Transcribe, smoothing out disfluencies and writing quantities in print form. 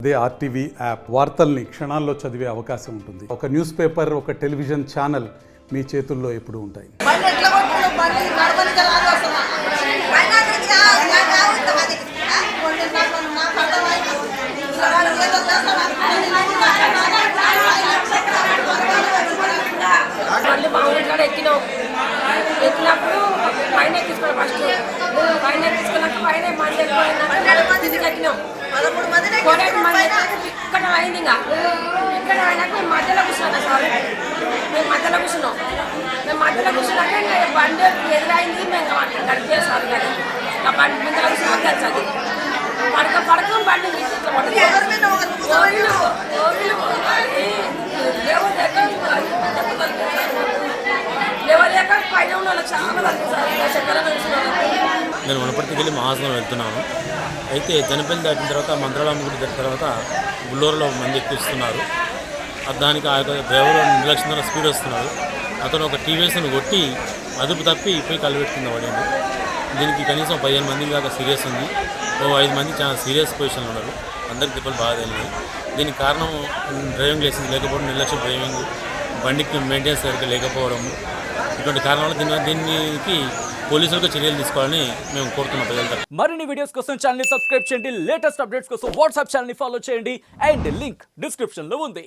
అదే RTV app వార్తల్ని క్షణాల్లో చదివే అవకాశం ఉంటుంది. ఒక న్యూస్ పేపర్, ఒక టెలివిజన్ ఛానల్ మీ చేతుల్లో ఎప్పుడూ ఉంటాయి. ఎక్కినప్పుడు పైన ఎక్కించుకోవాలి. ఫస్ట్ పైన ఎక్కించుకున్నాక పైన ఎక్కినాం. ఇక్కడ అయింది. ఇక్కడ అయినాక మేము మధ్యలో కూర్చున్నాం సార్. మేము మధ్యలో కూర్చున్నాం కూర్చున్నాక బండి ఎదురైంది. మేము గడిపే సార్ కానీ ఆ బండి మధ్యలో కూర్చున్నాం తెచ్చది పడక బండి నేను వనపర్తికి వెళ్ళి మహాసనం వెళ్తున్నాను. అయితే జనపల్లి దాటిన తర్వాత మంత్రాలమ్మ గుడి దాటిన తర్వాత బుల్లోరులో మంది ఎక్కిస్తున్నారు. దానికి ఆ యొక్క డ్రైవర్ నిర్లక్ష్యంగా స్పీడ్ వస్తున్నాడు. అతను ఒక టీవీఎస్ను కొట్టి అదుపు తప్పి పోయి కలబెట్టుకుంది పడింది. దీనికి కనీసం 15 మంది దాకా సీరియస్ ఉంది. 5 మంది చాలా సీరియస్ పొజిషన్లో ఉన్నారు. అందరికి దెబ్బలు బాగా తెలియదు. దీనికి కారణం డ్రైవింగ్ లైసెన్స్ లేకపోవడం, నిర్లక్ష్య డ్రైవింగ్, బండికి మెయింటెనెన్స్ సరిగ్గా లేకపోవడం, ఇటువంటి కారణాలు దీనికి పోలీసులకు చర్యలు తీసుకోవాలని మేము కోరుతున్నాం ప్రజలతో. మరిన్ని వీడియోస్ కోసం ఛానల్ ని సబ్స్క్రైబ్ చేయండి. లేటెస్ట్ అప్డేట్స్ కోసం వాట్సాప్ ఛానల్ ని ఫాలో చేయండి. అండ్ లింక్ డిస్క్రిప్షన్ లో ఉంది.